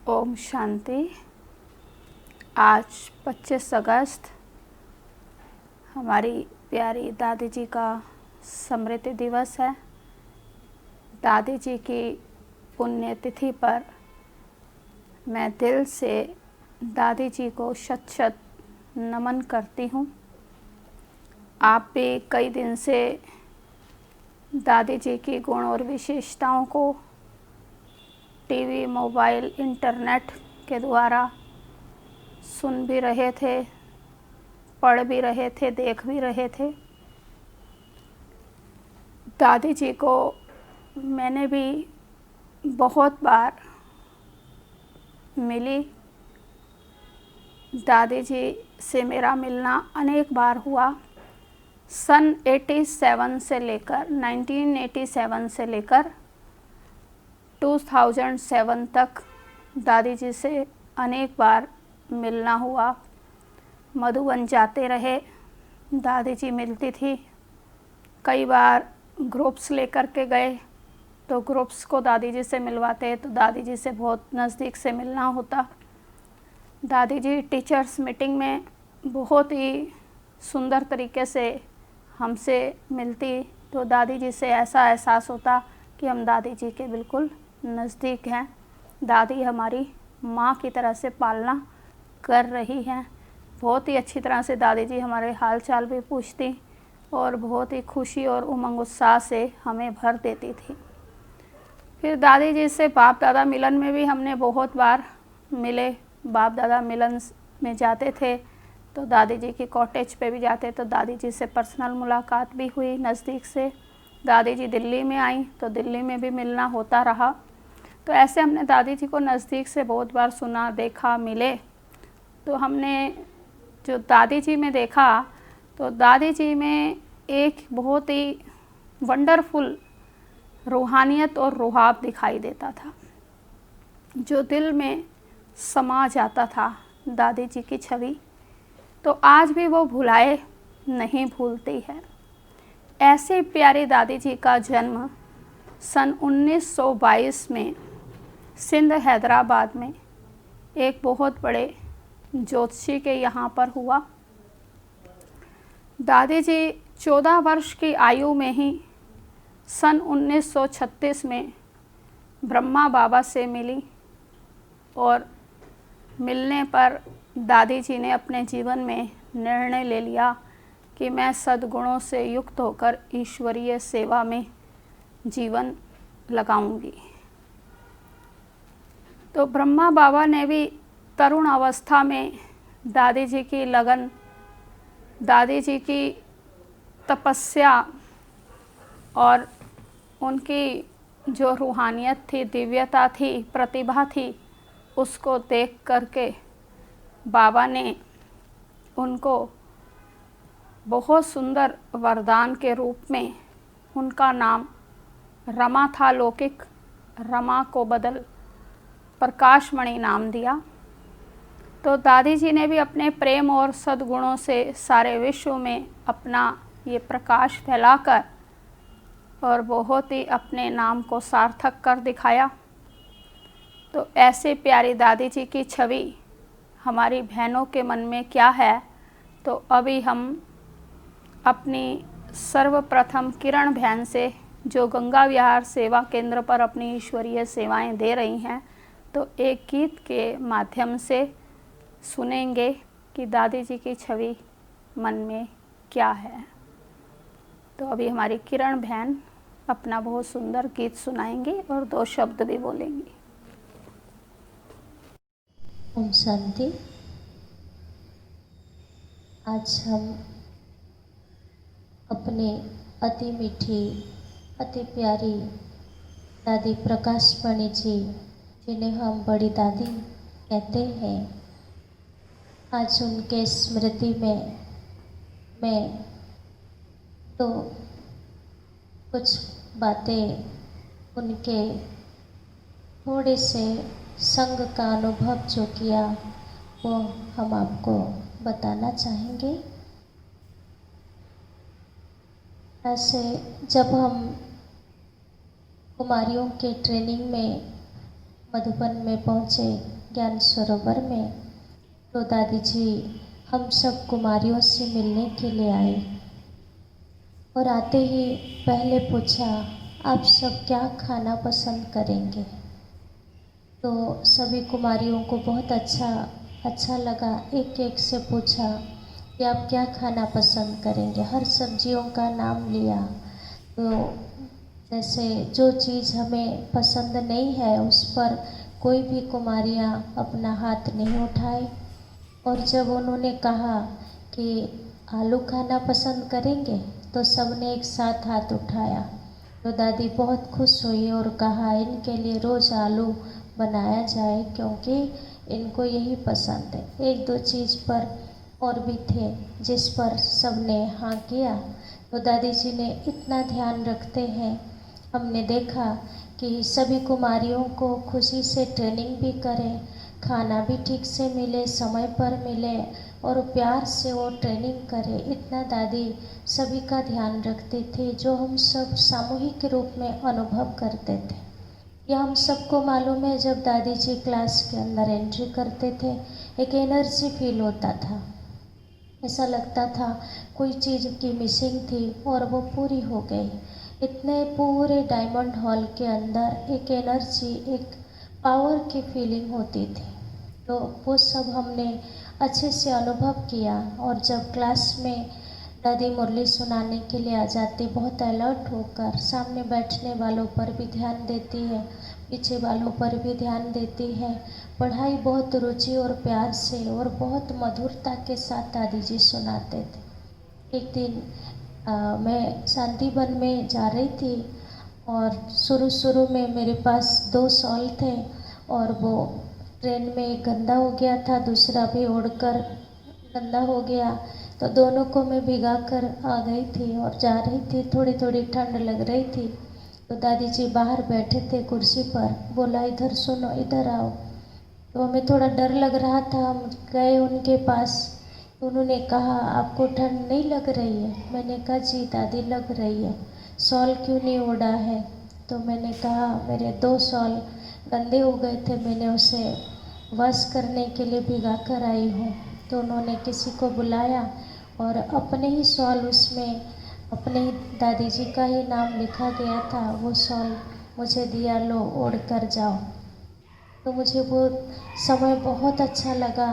ओम शांति। आज 25 अगस्त हमारी प्यारी दादी जी का स्मृति दिवस है। दादी जी की पुण्यतिथि पर मैं दिल से दादी जी को शत शत नमन करती हूँ। आप भी कई दिन से दादी जी की गुण और विशेषताओं को टीवी, मोबाइल, इंटरनेट के द्वारा सुन भी रहे थे, पढ़ भी रहे थे, देख भी रहे थे। दादी जी को मैंने भी बहुत बार मिली। दादी जी से मेरा मिलना अनेक बार हुआ। सन 1987 से लेकर 2007 तक दादी जी से अनेक बार मिलना हुआ। मधुबन जाते रहे, दादी जी मिलती थी। कई बार ग्रुप्स लेकर के गए तो ग्रुप्स को दादी जी से मिलवाते, तो दादी जी से बहुत नज़दीक से मिलना होता। दादी जी टीचर्स मीटिंग में बहुत ही सुंदर तरीके से हमसे मिलती, तो दादी जी से ऐसा एहसास होता कि हम दादी जी के बिल्कुल नज़दीक हैं। दादी हमारी माँ की तरह से पालना कर रही हैं। बहुत ही अच्छी तरह से दादी जी हमारे हाल चाल भी पूछती और बहुत ही खुशी और उमंग उत्साह से हमें भर देती थी। फिर दादी जी से बाप दादा मिलन में भी हमने बहुत बार मिले। बाप दादा मिलन में जाते थे तो दादी जी की कॉटेज पे भी जाते, तो दादी जी से पर्सनल मुलाकात भी हुई नज़दीक से। दादी जी दिल्ली में आई तो दिल्ली में भी मिलना होता रहा। तो ऐसे हमने दादी जी को नज़दीक से बहुत बार सुना, देखा, मिले। तो हमने जो दादी जी में देखा, तो दादी जी में एक बहुत ही वंडरफुल रूहानियत और रुहाब दिखाई देता था, जो दिल में समा जाता था दादी जी की छवि। तो आज भी वो भुलाए नहीं भूलती है। ऐसे प्यारी दादी जी का जन्म सन 1922 में सिंध हैदराबाद में एक बहुत बड़े ज्योतिषी के यहाँ पर हुआ। दादी जी 14 वर्ष की आयु में ही सन 1936 में ब्रह्मा बाबा से मिली और मिलने पर दादी जी ने अपने जीवन में निर्णय ले लिया कि मैं सद्गुणों से युक्त होकर ईश्वरीय सेवा में जीवन लगाऊंगी। तो ब्रह्मा बाबा ने भी तरुण अवस्था में दादी जी की लगन, दादी जी की तपस्या और उनकी जो रूहानियत थी, दिव्यता थी, प्रतिभा थी, उसको देख करके बाबा ने उनको बहुत सुंदर वरदान के रूप में, उनका नाम रमा था, लौकिक रमा को बदल प्रकाशमणि नाम दिया। तो दादी जी ने भी अपने प्रेम और सद्गुणों से सारे विश्व में अपना ये प्रकाश फैलाकर और बहुत ही अपने नाम को सार्थक कर दिखाया। तो ऐसे प्यारी दादी जी की छवि हमारी बहनों के मन में क्या है, तो अभी हम अपनी सर्वप्रथम किरण बहन से, जो गंगा विहार सेवा केंद्र पर अपनी ईश्वरीय सेवाएं दे रही हैं, तो एक गीत के माध्यम से सुनेंगे कि दादी जी की छवि मन में क्या है। तो अभी हमारी किरण बहन अपना बहुत सुंदर गीत सुनाएंगी और 2 शब्द भी बोलेंगी। ओम शांति। आज हम अपने अति मीठी, अति प्यारी दादी प्रकाशमणि जी, जिन्हें हम बड़ी दादी कहते हैं, आज उनके स्मृति में मैं तो कुछ बातें उनके थोड़े से संग का अनुभव जो किया वो हम आपको बताना चाहेंगे। ऐसे जब हम कुमारियों के ट्रेनिंग में मधुबन में पहुँचे ज्ञान सरोवर में, तो दादी जी हम सब कुमारियों से मिलने के लिए आए और आते ही पहले पूछा, आप सब क्या खाना पसंद करेंगे। तो सभी कुमारियों को बहुत अच्छा लगा। एक एक से पूछा कि आप क्या खाना पसंद करेंगे। हर सब्जियों का नाम लिया। तो जैसे जो चीज़ हमें पसंद नहीं है उस पर कोई भी कुमारियाँ अपना हाथ नहीं उठाए। और जब उन्होंने कहा कि आलू खाना पसंद करेंगे तो सबने एक साथ हाथ उठाया। तो दादी बहुत खुश हुई और कहा इनके लिए रोज़ आलू बनाया जाए क्योंकि इनको यही पसंद है। एक दो चीज़ पर और भी थे जिस पर सबने हाँ किया। तो दादी जी ने इतना ध्यान रखते हैं। हमने देखा कि सभी कुमारियों को खुशी से ट्रेनिंग भी करें, खाना भी ठीक से मिले, समय पर मिले और प्यार से वो ट्रेनिंग करे। इतना दादी सभी का ध्यान रखते थे, जो हम सब सामूहिक रूप में अनुभव करते थे। यह हम सबको मालूम है, जब दादी जी क्लास के अंदर एंट्री करते थे एक एनर्जी फील होता था। ऐसा लगता था कोई चीज़ की मिसिंग थी और वो पूरी हो गई। इतने पूरे डायमंड हॉल के अंदर एक एनर्जी, एक पावर की फीलिंग होती थी। तो वो सब हमने अच्छे से अनुभव किया। और जब क्लास में दादी मुरली सुनाने के लिए आ जाती, बहुत अलर्ट होकर सामने बैठने वालों पर भी ध्यान देती है, पीछे वालों पर भी ध्यान देती है। पढ़ाई बहुत रुचि और प्यार से और बहुत मधुरता के साथ दादी जी सुनाते थे। एक दिन मैं शांतिवन में जा रही थी और शुरू में मेरे पास 2 शॉल थे और वो ट्रेन में गंदा हो गया था, दूसरा भी ओढ़कर गंदा हो गया। तो दोनों को मैं भिगा कर आ गई थी और जा रही थी। थोड़ी थोड़ी ठंड लग रही थी। तो दादी जी बाहर बैठे थे कुर्सी पर। बोला इधर सुनो, इधर आओ। तो हमें थोड़ा डर लग रहा था। हम गए उनके पास। तो उन्होंने कहा आपको ठंड नहीं लग रही है? मैंने कहा जी दादी लग रही है। शॉल क्यों नहीं ओढ़ा है? तो मैंने कहा मेरे 2 शॉल गंदे हो गए थे, मैंने उसे वॉश करने के लिए भिगा कर आई हूँ। तो उन्होंने किसी को बुलाया और अपने ही शॉल, उसमें अपने ही दादी जी का ही नाम लिखा गया था, वो शॉल मुझे दिया, लो ओढ़ कर जाओ। तो मुझे वो समय बहुत अच्छा लगा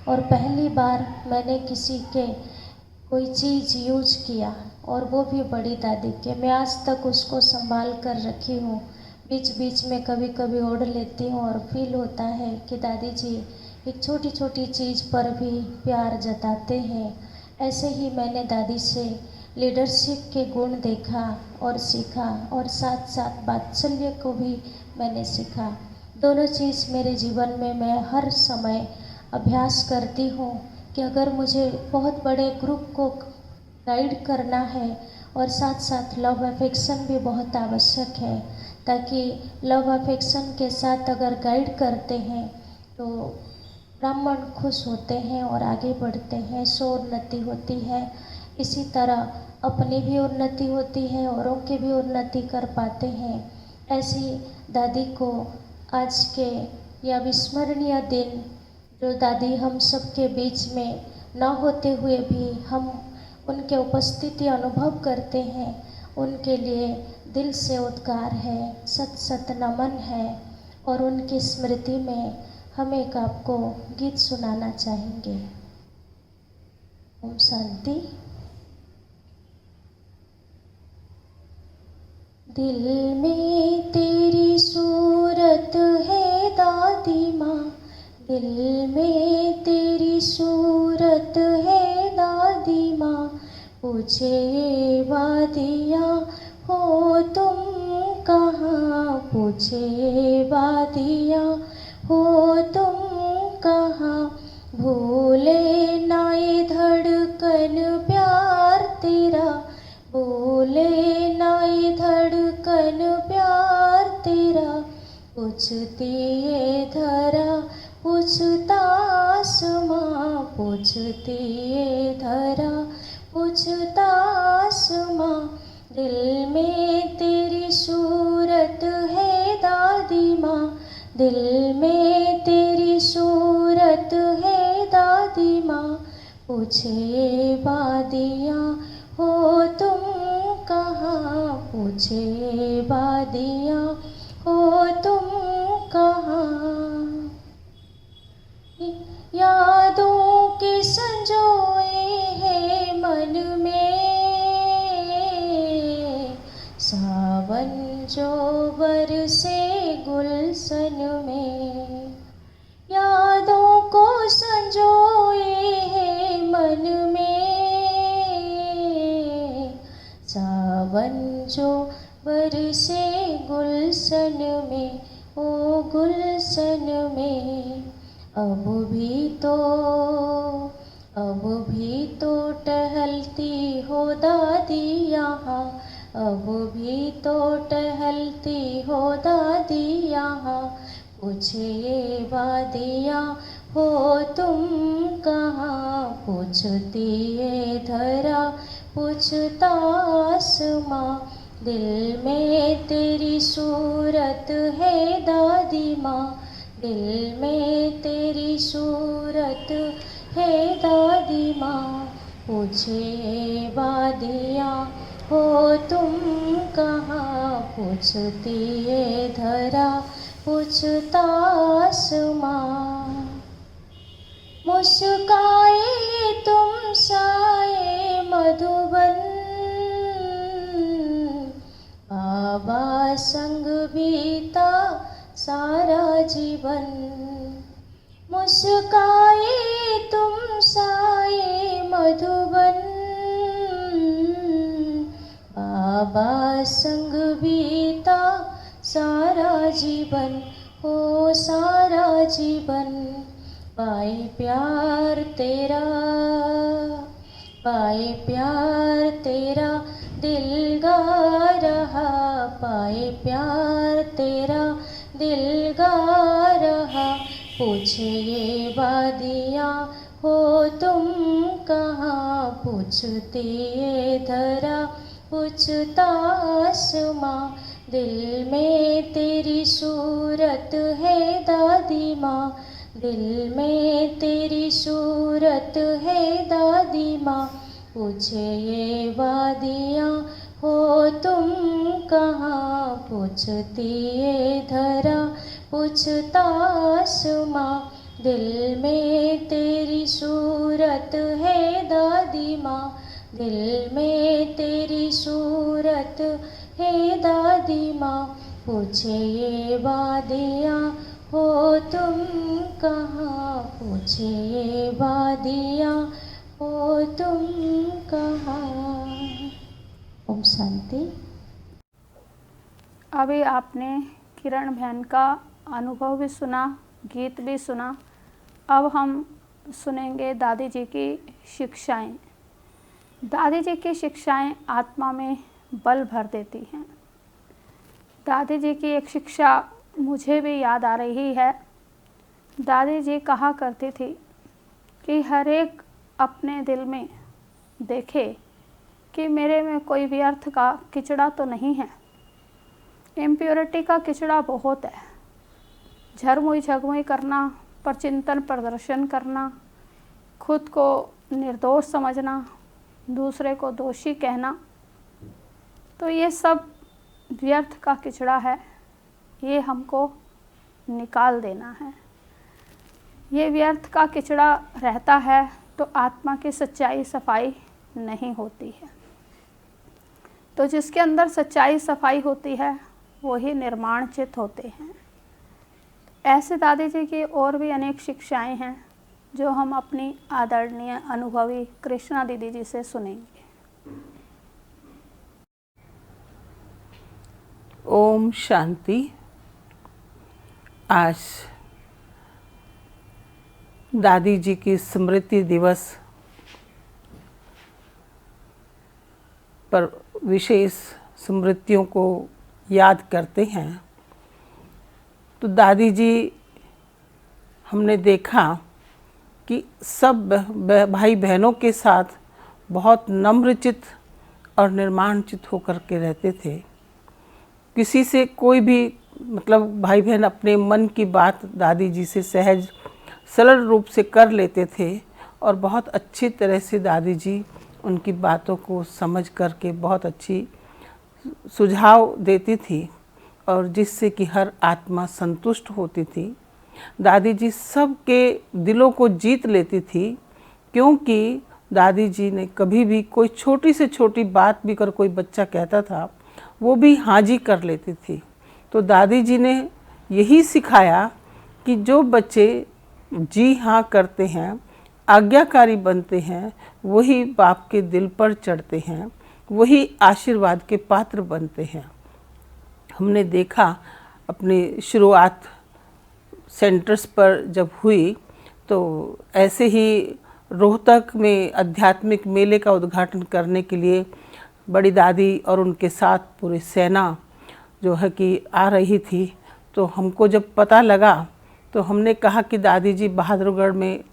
और पहली बार मैंने किसी के कोई चीज़ यूज किया और वो भी बड़ी दादी के। मैं आज तक उसको संभाल कर रखी हूँ। बीच बीच में कभी कभी ओढ़ लेती हूँ और फील होता है कि दादी जी एक छोटी छोटी चीज़ पर भी प्यार जताते हैं। ऐसे ही मैंने दादी से लीडरशिप के गुण देखा और सीखा और साथ साथ वात्सल्य को भी मैंने सीखा। दोनों चीज़ मेरे जीवन में मैं हर समय अभ्यास करती हूँ कि अगर मुझे बहुत बड़े ग्रुप को गाइड करना है और साथ साथ लव अफेक्शन भी बहुत आवश्यक है, ताकि लव अफेक्शन के साथ अगर गाइड करते हैं तो ब्राह्मण खुश होते हैं और आगे बढ़ते हैं, सो उन्नति होती है। इसी तरह अपनी भी उन्नति होती है, औरों की भी उन्नति कर पाते हैं। ऐसी दादी को आज के यह विस्मरणीय दिन, जो दादी हम सबके बीच में न होते हुए भी हम उनके उपस्थिति अनुभव करते हैं, उनके लिए दिल से उद्गार है, सत सत नमन है। और उनकी स्मृति में हम एक आपको गीत सुनाना चाहेंगे। ओम शांति। दिल में तेरी सूरत है दादी माँ, दिल में तेरी सूरत है दादी माँ। पूछे वादिया हो तुम कहाँ, पूछे वादिया हो तुम कहाँ। भूले ना ये धड़कन प्यार तेरा, भूले ना ये धड़कन प्यार तेरा। पूछती ये धरा पूछता आसमां, पूछती ये धरा पूछता आसमां। दिल में तेरी सूरत है दादी माँ, दिल में तेरी सूरत है दादी माँ, पूछे बादियाँ हो तुम कहाँ, पूछे बादियाँ हो तुम कहाँ। यादों के संजोए हैं मन में, सावन जो बरसे गुलशन में। यादों को संजोए हैं मन में, सावन जो बरसे गुलशन में, ओ गुलशन में। अब भी तो टहलती हो दादी यहाँ, अब भी तो टहलती हो दादी यहाँ, पूछे बादियाँ हो तुम कहाँ, पूछती है धरा पूछता आसमां। दिल में तेरी सूरत है दादी माँ, दिल में तेरी सूरत है दादी माँ, पूछे बादियाँ हो तुम कहाँ, पूछती है धरा पूछता आसमां। मुस्काए तुम साए मधुबन, बाबा संग बीता सारा जीवन। मुस्काए तुम साए मधुबन, बाबा संग बीता सारा जीवन, हो सारा जीवन। पाए प्यार तेरा दिल गा रहा, पाए प्यार तेरा दिल गा रहा, पूछे ये बादियाँ हो तुम कहाँ, पूछती ये धरा पूछता आसमां। दिल में तेरी सूरत है दादी माँ, दिल में तेरी सूरत है दादी माँ, पूछे ये वादियाँ हो तुम कहाँ, पूछती ये धरा पूछता आसमां। दिल में तेरी सूरत है दादी माँ, दिल में तेरी सूरत है दादी माँ, पूछे ये वादियाँ हो तुम कहाँ, पूछे ये वादियाँ हो तुम कहाँ। ओम शांति। अभी आपने किरण बहन का अनुभव भी सुना, गीत भी सुना। अब हम सुनेंगे दादी जी की शिक्षाएं। दादी जी की शिक्षाएं आत्मा में बल भर देती हैं। दादी जी की एक शिक्षा मुझे भी याद आ रही है। दादी जी कहा करती थी कि हर एक अपने दिल में देखे कि मेरे में कोई व्यर्थ का किचड़ा तो नहीं है। इम्प्योरिटी का किचड़ा बहुत है। झरमुई झगमुई करना, परचिंतन प्रदर्शन करना, खुद को निर्दोष समझना, दूसरे को दोषी कहना, तो ये सब व्यर्थ का किचड़ा है। ये हमको निकाल देना है। ये व्यर्थ का किचड़ा रहता है तो आत्मा की सच्चाई सफाई नहीं होती है। तो जिसके अंदर सच्चाई सफाई होती है वो ही निर्माण चित होते हैं। ऐसे दादी जी की और भी अनेक शिक्षाएं हैं जो हम अपनी आदरणीय अनुभवी कृष्णा दीदी जी से सुनेंगे। ओम शांति। आज दादी जी की स्मृति दिवस पर विशेष स्मृतियों को याद करते हैं। तो दादी जी हमने देखा कि सब भाई बहनों के साथ बहुत नम्रचित और निर्माणचित होकर के रहते थे। किसी से कोई भी मतलब भाई बहन अपने मन की बात दादी जी से सहज सरल रूप से कर लेते थे और बहुत अच्छी तरह से दादी जी उनकी बातों को समझ करके बहुत अच्छी सुझाव देती थी और जिससे कि हर आत्मा संतुष्ट होती थी। दादी जी सबके दिलों को जीत लेती थी, क्योंकि दादी जी ने कभी भी कोई छोटी से छोटी बात भी कर कोई बच्चा कहता था वो भी हाँ जी कर लेती थी। तो दादी जी ने यही सिखाया कि जो बच्चे जी हाँ करते हैं, आज्ञाकारी बनते हैं, वही बाप के दिल पर चढ़ते हैं, वही आशीर्वाद के पात्र बनते हैं। हमने देखा अपनी शुरुआत सेंटर्स पर जब हुई तो ऐसे ही रोहतक में आध्यात्मिक मेले का उद्घाटन करने के लिए बड़ी दादी और उनके साथ पूरी सेना जो है कि आ रही थी। तो हमको जब पता लगा तो हमने कहा कि दादी जी बहादुरगढ़ में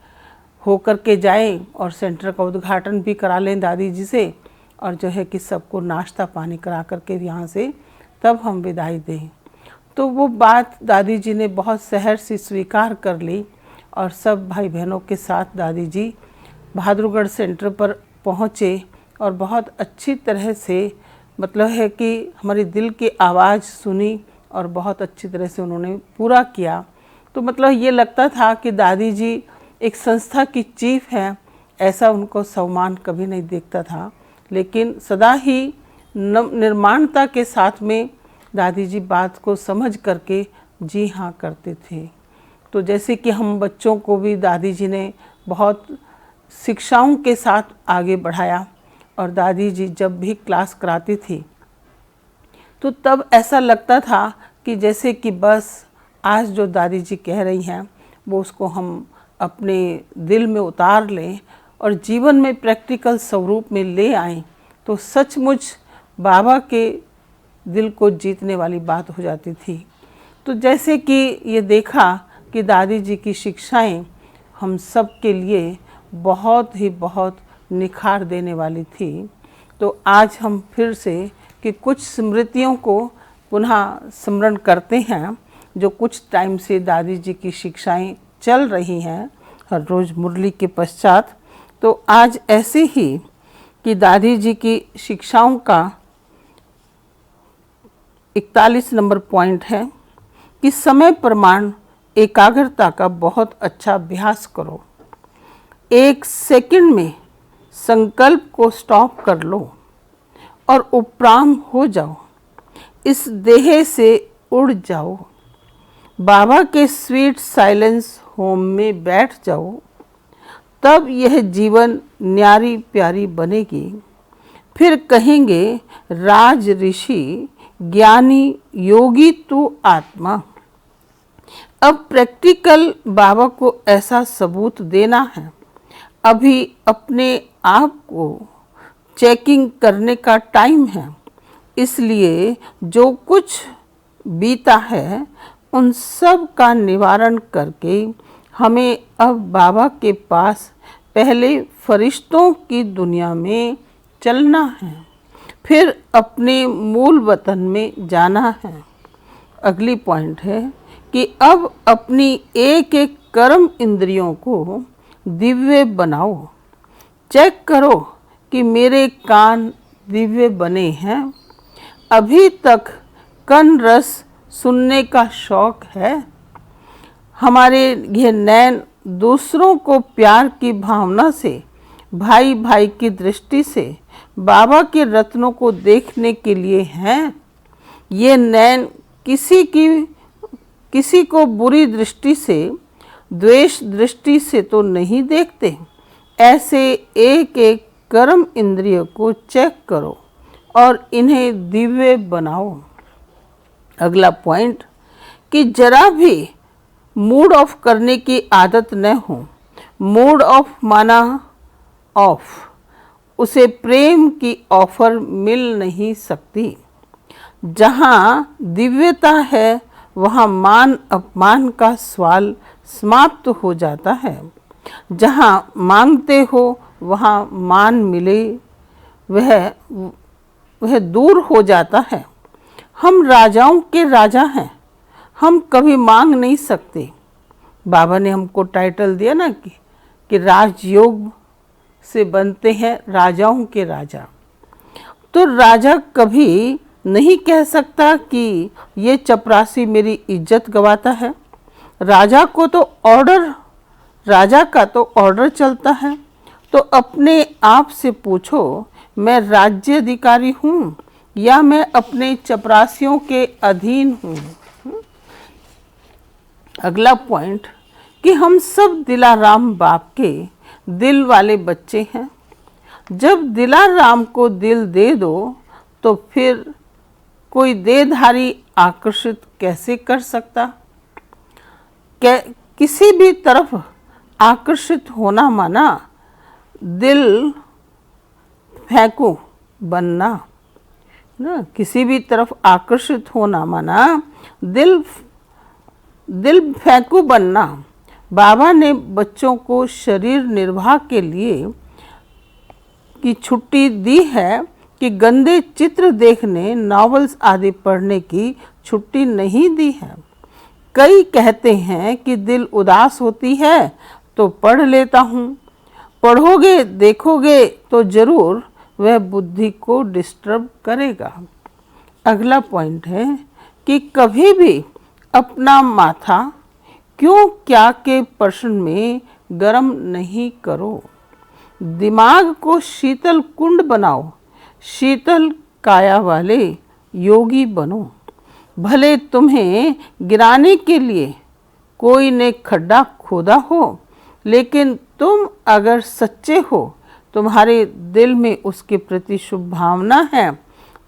होकर के जाएं और सेंटर का उद्घाटन भी करा लें दादी जी से, और जो है कि सबको नाश्ता पानी करा करके यहाँ से तब हम विदाई दें। तो वो बात दादी जी ने बहुत सहज से स्वीकार कर ली और सब भाई बहनों के साथ दादी जी बहादुरगढ़ सेंटर पर पहुँचे और बहुत अच्छी तरह से मतलब है कि हमारी दिल की आवाज़ सुनी और बहुत अच्छी तरह से उन्होंने पूरा किया। तो मतलब ये लगता था कि दादी जी एक संस्था की चीफ हैं, ऐसा उनको सम्मान कभी नहीं देखता था, लेकिन सदा ही निर्माणता के साथ में दादी जी बात को समझ करके जी हाँ करते थे। तो जैसे कि हम बच्चों को भी दादी जी ने बहुत शिक्षाओं के साथ आगे बढ़ाया और दादी जी जब भी क्लास कराती थी तो तब ऐसा लगता था कि जैसे कि बस आज जो दादी जी कह रही हैं वो उसको हम अपने दिल में उतार लें और जीवन में प्रैक्टिकल स्वरूप में ले आएं तो सचमुच बाबा के दिल को जीतने वाली बात हो जाती थी। तो जैसे कि ये देखा कि दादी जी की शिक्षाएं हम सब के लिए बहुत निखार देने वाली थी। तो आज हम फिर से कि कुछ स्मृतियों को पुनः स्मरण करते हैं जो कुछ टाइम से दादी जी की शिक्षाएं चल रही हैं हर रोज़ मुरली के पश्चात। तो आज ऐसे ही कि दादी जी की शिक्षाओं का 41 नंबर पॉइंट है कि समय प्रमाण एकाग्रता का बहुत अच्छा अभ्यास करो। 1 सेकंड में संकल्प को स्टॉप कर लो और उपराम हो जाओ, इस देह से उड़ जाओ, बाबा के स्वीट साइलेंस होम में बैठ जाओ, तब यह जीवन न्यारी प्यारी बनेगी। फिर कहेंगे राज ऋषि ज्ञानी योगी तू आत्मा। अब प्रैक्टिकल बाबा को ऐसा सबूत देना है। अभी अपने आप को चेकिंग करने का टाइम है, इसलिए जो कुछ बीता है उन सब का निवारण करके हमें अब बाबा के पास पहले फरिश्तों की दुनिया में चलना है, फिर अपने मूल वतन में जाना है। अगली पॉइंट है कि अब अपनी एक एक कर्म इंद्रियों को दिव्य बनाओ। चेक करो कि मेरे कान दिव्य बने हैं, अभी तक कन रस सुनने का शौक है, हमारे ये नैन दूसरों को प्यार की भावना से भाई भाई की दृष्टि से बाबा के रत्नों को देखने के लिए हैं। ये नैन किसी को बुरी दृष्टि से द्वेष दृष्टि से तो नहीं देखते। ऐसे एक एक कर्म इंद्रिय को चेक करो और इन्हें दिव्य बनाओ। अगला पॉइंट कि जरा भी मूड ऑफ करने की आदत न हो। मूड ऑफ माना ऑफ, उसे प्रेम की ऑफर मिल नहीं सकती। जहाँ दिव्यता है वहाँ मान अपमान का सवाल समाप्त हो जाता है। जहाँ मांगते हो वहाँ मान मिले वह दूर हो जाता है। हम राजाओं के राजा हैं, हम कभी मांग नहीं सकते। बाबा ने हमको टाइटल दिया ना कि राजयोग से बनते हैं राजाओं के राजा। तो राजा कभी नहीं कह सकता कि ये चपरासी मेरी इज्जत गवाता है। राजा का तो ऑर्डर चलता है। तो अपने आप से पूछो, मैं राज्य अधिकारी हूँ या मैं अपने चपरासियों के अधीन हूँ। अगला पॉइंट कि हम सब दिलाराम बाप के दिल वाले बच्चे हैं। जब दिलाराम को दिल दे दो तो फिर कोई देहधारी आकर्षित कैसे कर सकता? किसी भी तरफ आकर्षित होना माना दिल फेंकू बनना ना। किसी भी तरफ आकर्षित होना माना दिल फेंकू बनना। बाबा ने बच्चों को शरीर निर्वाह के लिए की छुट्टी दी है कि गंदे चित्र देखने, नॉवेल्स आदि पढ़ने की छुट्टी नहीं दी है। कई कहते हैं कि दिल उदास होती है तो पढ़ लेता हूँ। पढ़ोगे देखोगे तो जरूर वह बुद्धि को डिस्टर्ब करेगा। अगला पॉइंट है कि कभी भी अपना माथा क्यों क्या के प्रश्न में गर्म नहीं करो। दिमाग को शीतल कुंड बनाओ, शीतल काया वाले योगी बनो। भले तुम्हें गिराने के लिए कोई ने खड्डा खोदा हो, लेकिन तुम अगर सच्चे हो, तुम्हारे दिल में उसके प्रति शुभ भावना है,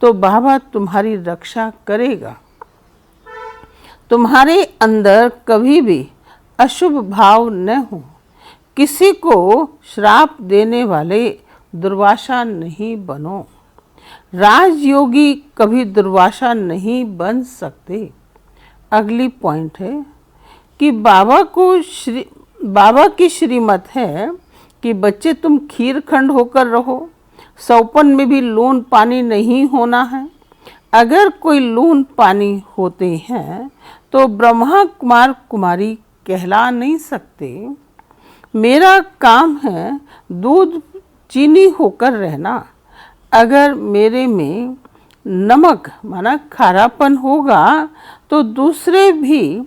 तो बाबा तुम्हारी रक्षा करेगा। तुम्हारे अंदर कभी भी अशुभ भाव न हो। किसी को श्राप देने वाले दुर्वासा नहीं बनो। राजयोगी कभी दुर्वासा नहीं बन सकते। अगली पॉइंट है कि बाबा की श्रीमत है कि बच्चे तुम खीरखंड होकर रहो। सौपन में भी लून पानी नहीं होना है। अगर कोई लून पानी होते हैं तो ब्रह्मा कुमार कुमारी कहला नहीं सकते। मेरा काम है दूध चीनी होकर रहना। अगर मेरे में नमक माना खारापन होगा तो दूसरे भी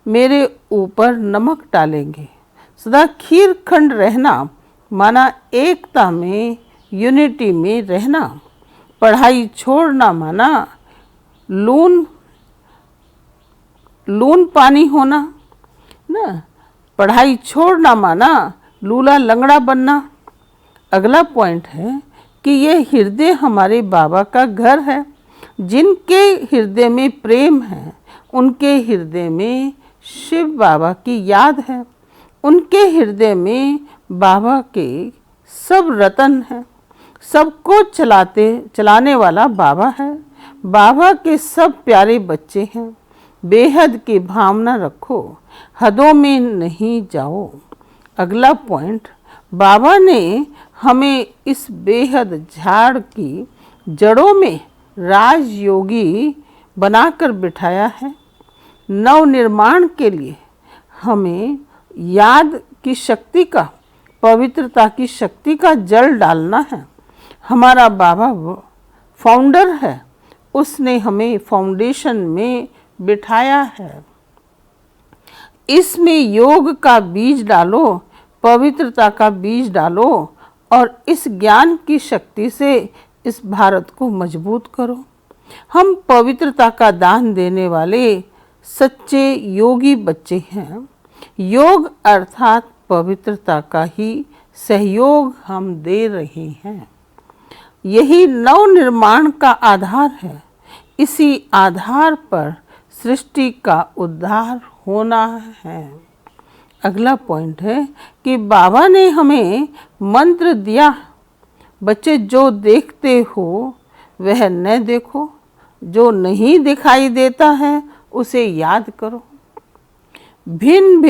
मेरे ऊपर नमक डालेंगे। सदा खीरखंड रहना माना एकता में, यूनिटी में रहना। पढ़ाई छोड़ना माना लून पानी होना ना। पढ़ाई छोड़ना माना लूला लंगड़ा बनना। अगला पॉइंट है कि यह हृदय हमारे बाबा का घर है। जिनके हृदय में प्रेम है, उनके हृदय में शिव बाबा की याद है। उनके हृदय में बाबा के सब रतन हैं। सबको चलाने वाला बाबा है। बाबा के सब प्यारे बच्चे हैं। बेहद की भावना रखो, हदों में नहीं जाओ। अगला पॉइंट, बाबा ने हमें इस बेहद झाड़ की जड़ों में राजयोगी बनाकर बिठाया है। नव निर्माण के लिए हमें याद की शक्ति का, पवित्रता की शक्ति का जल डालना है। हमारा बाबा फाउंडर है। उसने हमें फाउंडेशन में बिठाया है। इसमें योग का बीज डालो, पवित्रता का बीज डालो और इस ज्ञान की शक्ति से इस भारत को मजबूत करो। हम पवित्रता का दान देने वाले सच्चे योगी बच्चे हैं। योग अर्थात पवित्रता का ही सहयोग हम दे रहे हैं। यही नव निर्माण का आधार है। इसी आधार पर सृष्टि का उद्धार होना है। अगला पॉइंट है कि बाबा ने हमें मंत्र दिया, बच्चे जो देखते हो वह न देखो, जो नहीं दिखाई देता है उसे याद करो। भिन्न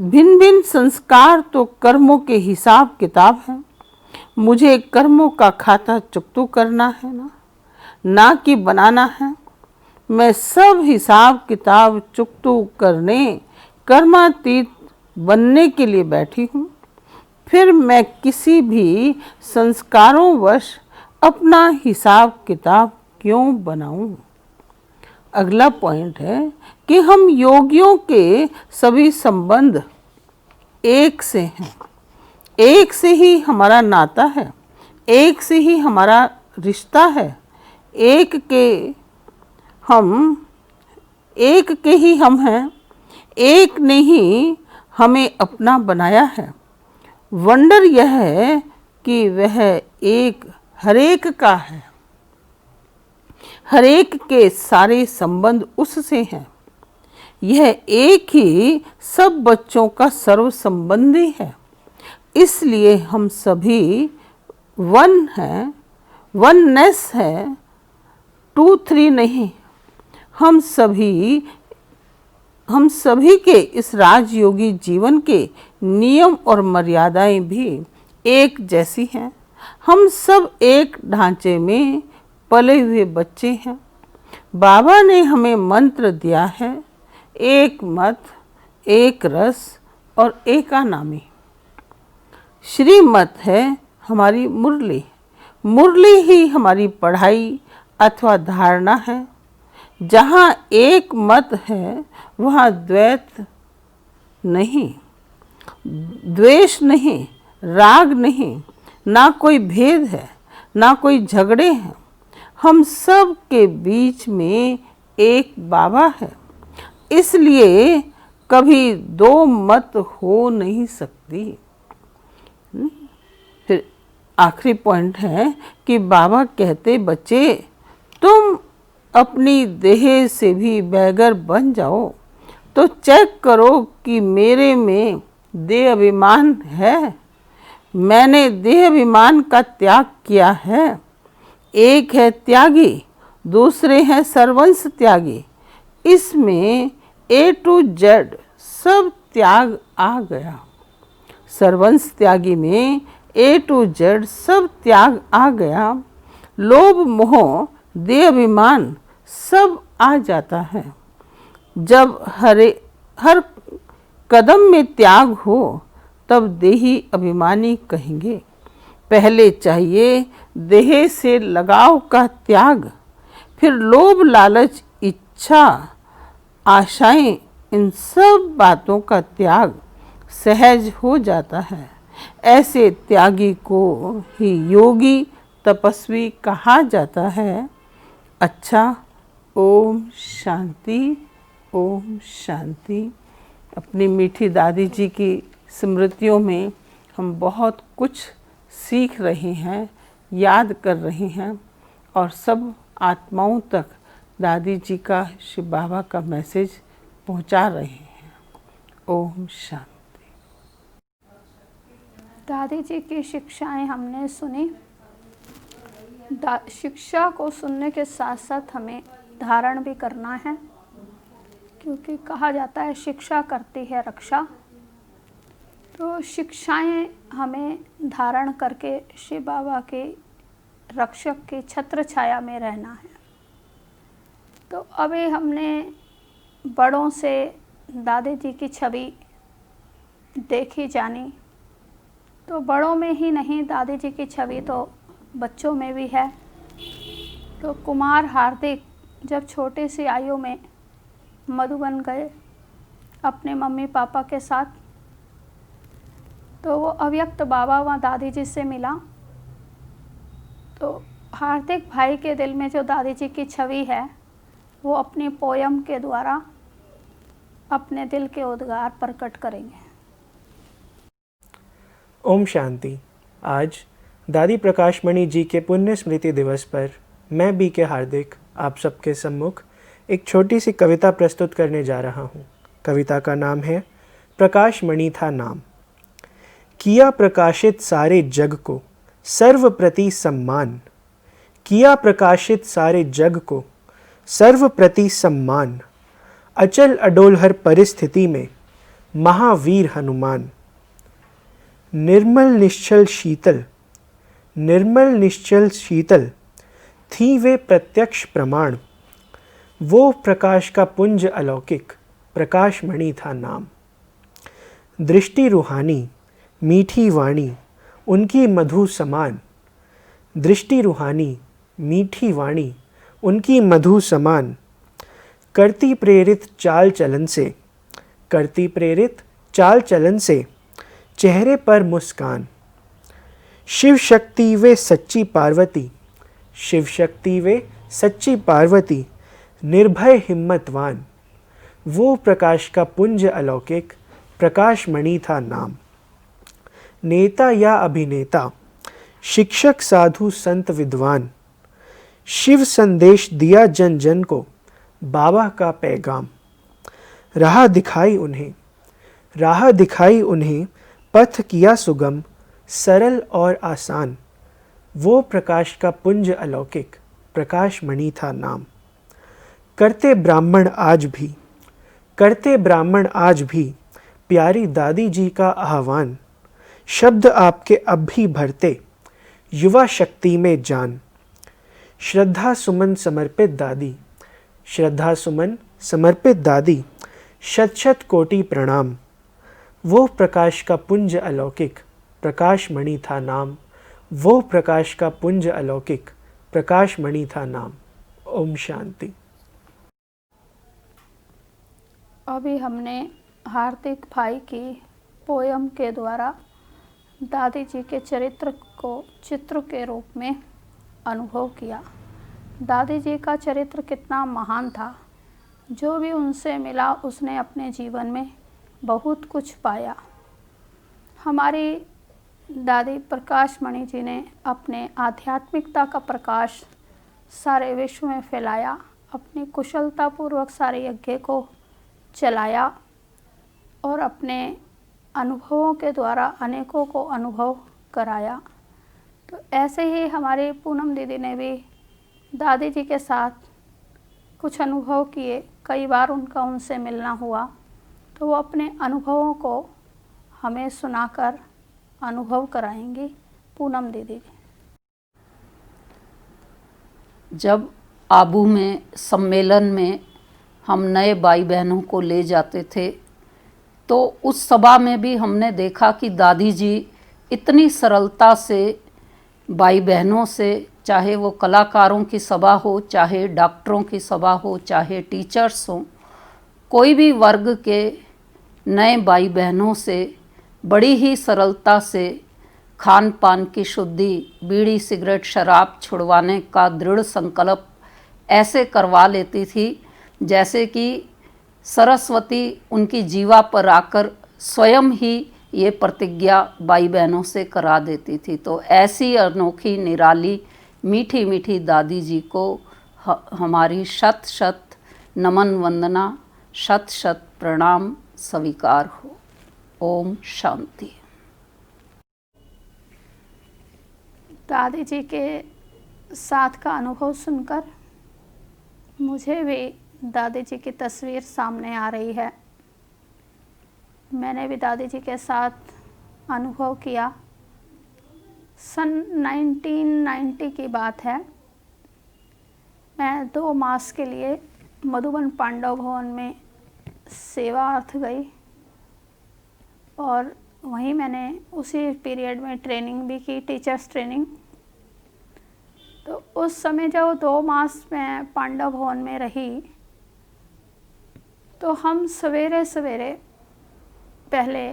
भिन्न संस्कार तो कर्मों के हिसाब किताब हैं। मुझे कर्मों का खाता चुकतू करना है ना कि बनाना है। मैं सब हिसाब किताब चुकतू करने, कर्मातीत बनने के लिए बैठी हूँ। फिर मैं किसी भी संस्कारों वश अपना हिसाब किताब क्यों बनाऊं? अगला पॉइंट है कि हम योगियों के सभी संबंध एक से हैं, एक से ही हमारा नाता है, एक से ही हमारा रिश्ता है, एक के ही हम हैं, एक ने ही हमें अपना बनाया है। वंडर यह है कि वह एक हरेक का है, हरेक के सारे संबंध उससे हैं। यह एक ही सब बच्चों का सर्व संबंधी है। इसलिए हम सभी वन हैं, वननेस है, 2-3 नहीं। हम सभी के इस राजयोगी जीवन के नियम और मर्यादाएं भी एक जैसी हैं। हम सब एक ढांचे में पले हुए बच्चे हैं। बाबा ने हमें मंत्र दिया है, एक मत, एक रस और एकानामी। श्रीमत है हमारी मुरली, मुरली ही हमारी पढ़ाई अथवा धारणा है। जहाँ एक मत है वहाँ द्वैत नहीं, द्वेष नहीं, राग नहीं, ना कोई भेद है, ना कोई झगड़े हैं। हम सब के बीच में एक बाबा है। इसलिए कभी दो मत हो नहीं सकती। फिर आखिरी पॉइंट है कि बाबा कहते, बच्चे तुम अपनी देह से भी बैगर बन जाओ तो चेक करो कि मेरे में देह अभिमान है। मैंने देह अभिमान का त्याग किया है। एक है त्यागी, दूसरे हैं सर्वंश त्यागी। इसमें A to Z सब त्याग आ गया। सर्वंश त्यागी में A to Z सब त्याग आ गया। लोभ मोह देह अभिमान सब आ जाता है। जब हर कदम में त्याग हो तब देही अभिमानी कहेंगे। पहले चाहिए देह से लगाव का त्याग, फिर लोभ लालच इच्छा आशाएं, इन सब बातों का त्याग सहज हो जाता है। ऐसे त्यागी को ही योगी तपस्वी कहा जाता है। अच्छा, ओम शांति, ओम शांति। अपनी मीठी दादी जी की स्मृतियों में हम बहुत कुछ सीख रहे हैं, याद कर रहे हैं और सब आत्माओं तक दादी जी का, शिव बाबा का मैसेज पहुंचा रहे हैं। ओम शांति। दादी जी की शिक्षाएं हमने सुनी। शिक्षा को सुनने के साथ साथ हमें धारण भी करना है, क्योंकि कहा जाता है शिक्षा करती है रक्षा। तो शिक्षाएं हमें धारण करके शिव बाबा के रक्षक की छत्र छाया में रहना है। तो अभी हमने बड़ों से दादी जी की छवि देखी जानी, तो बड़ों में ही नहीं, दादी जी की छवि तो बच्चों में भी है। तो कुमार हार्दिक जब छोटी सी आयु में मधुबन गए अपने मम्मी पापा के साथ, तो वो अव्यक्त बाबा वहाँ दादी जी से मिला। तो हार्दिक भाई के दिल में जो दादी जी की छवि है वो अपनी पोयम के द्वारा अपने दिल के उद्गार प्रकट करेंगे। ओम शांति। आज दादी प्रकाशमणि जी के पुण्य स्मृति दिवस पर मैं BK हार्दिक आप सबके सम्मुख एक छोटी सी कविता प्रस्तुत करने जा रहा हूँ। कविता का नाम है प्रकाशमणि था नाम। किया प्रकाशित सारे जग को सर्व प्रति सम्मान, किया प्रकाशित सारे जग को सर्व प्रति सम्मान, अचल अडोल हर परिस्थिति में महावीर हनुमान। निर्मल निश्चल शीतल, निर्मल निश्चल शीतल थी वे प्रत्यक्ष प्रमाण, वो प्रकाश का पुंज अलौकिक प्रकाश मणि था नाम। दृष्टि रूहानी मीठी वाणी उनकी मधु समान। दृष्टि रूहानी मीठी वाणी उनकी मधु समान। करती प्रेरित चाल चलन से, करती प्रेरित चाल चलन से, चेहरे पर मुस्कान। शिव शक्ति वे सच्ची पार्वती, शिव शक्ति वे सच्ची पार्वती, निर्भय हिम्मतवान। वो प्रकाश का पुंज अलौकिक प्रकाश मणि था नाम। नेता या अभिनेता, शिक्षक साधु संत विद्वान, शिव संदेश दिया जन जन को बाबा का पैगाम। राह दिखाई उन्हें, राह दिखाई उन्हें, पथ किया सुगम सरल और आसान। वो प्रकाश का पुंज अलौकिक प्रकाश मणि था नाम। करते ब्राह्मण आज भी, करते ब्राह्मण आज भी प्यारी दादी जी का आह्वान। शब्द आपके अब भी भरते युवा शक्ति में जान। श्रद्धा सुमन समर्पित दादी, श्रद्धा सुमन समर्पित दादी, शत शत कोटि प्रणाम। वो प्रकाश का पुंज अलौकिक प्रकाश मणि था नाम। वो प्रकाश का पुंज अलौकिक प्रकाश मणि था नाम। ओम शांति। अभी हमने हार्दिक भाई की पोयम के द्वारा दादी जी के चरित्र को चित्र के रूप में अनुभव किया। दादी जी का चरित्र कितना महान था। जो भी उनसे मिला उसने अपने जीवन में बहुत कुछ पाया। हमारी दादी प्रकाश मणि जी ने अपने आध्यात्मिकता का प्रकाश सारे विश्व में फैलाया। अपनी कुशलतापूर्वक सारे यज्ञ को चलाया और अपने अनुभवों के द्वारा अनेकों को अनुभव कराया। तो ऐसे ही हमारी पूनम दीदी ने भी दादी जी के साथ कुछ अनुभव किए। कई बार उनसे मिलना हुआ तो वो अपने अनुभवों को हमें सुनाकर अनुभव कराएंगी। पूनम दीदी। जब आबू में सम्मेलन में हम नए भाई बहनों को ले जाते थे तो उस सभा में भी हमने देखा कि दादी जी इतनी सरलता से भाई बहनों से, चाहे वो कलाकारों की सभा हो, चाहे डॉक्टरों की सभा हो, चाहे टीचर्स हों, कोई भी वर्ग के नए भाई बहनों से बड़ी ही सरलता से खान पान की शुद्धि, बीड़ी सिगरेट शराब छुड़वाने का दृढ़ संकल्प ऐसे करवा लेती थी जैसे कि सरस्वती उनकी जीवा पर आकर स्वयं ही ये प्रतिज्ञा भाई बहनों से करा देती थी। तो ऐसी अनोखी निराली मीठी मीठी दादी जी को हमारी शत शत नमन वंदना, शत शत प्रणाम स्वीकार हो। ओम शांति। दादी जी के साथ का अनुभव सुनकर मुझे भी दादी जी की तस्वीर सामने आ रही है। मैंने भी दादी जी के साथ अनुभव किया। सन 1990 की बात है। मैं 2 मास के लिए मधुबन पांडव भवन में सेवार्थ गई और वहीं मैंने उसी पीरियड में ट्रेनिंग भी की, टीचर्स ट्रेनिंग। तो उस समय जब 2 मास मैं पांडव भवन में रही तो हम सवेरे सवेरे पहले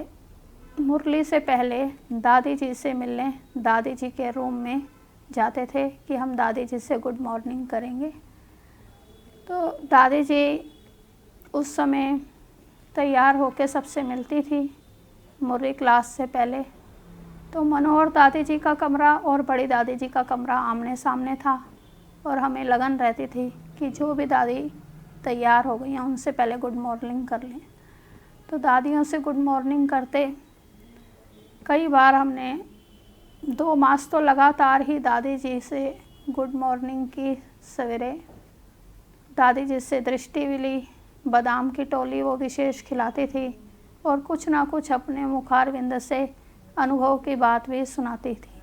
मुरली से पहले दादी जी से मिलने दादी जी के रूम में जाते थे कि हम दादी जी से गुड मॉर्निंग करेंगे। तो दादी जी उस समय तैयार होकर सबसे मिलती थी मुरली क्लास से पहले। तो मनोहर दादी जी का कमरा और बड़ी दादी जी का कमरा आमने सामने था और हमें लगन रहती थी कि जो भी दादी तैयार हो गई हैं उनसे पहले गुड मॉर्निंग कर लें। तो दादियों से गुड मॉर्निंग करते कई बार हमने 2 मास तो लगातार ही दादी जी से गुड मॉर्निंग की सवेरे। दादी जी से दृष्टि भी ली, बादाम की टोली वो विशेष खिलाती थी और कुछ ना कुछ अपने मुखारविंद से अनुभव की बात भी सुनाती थी।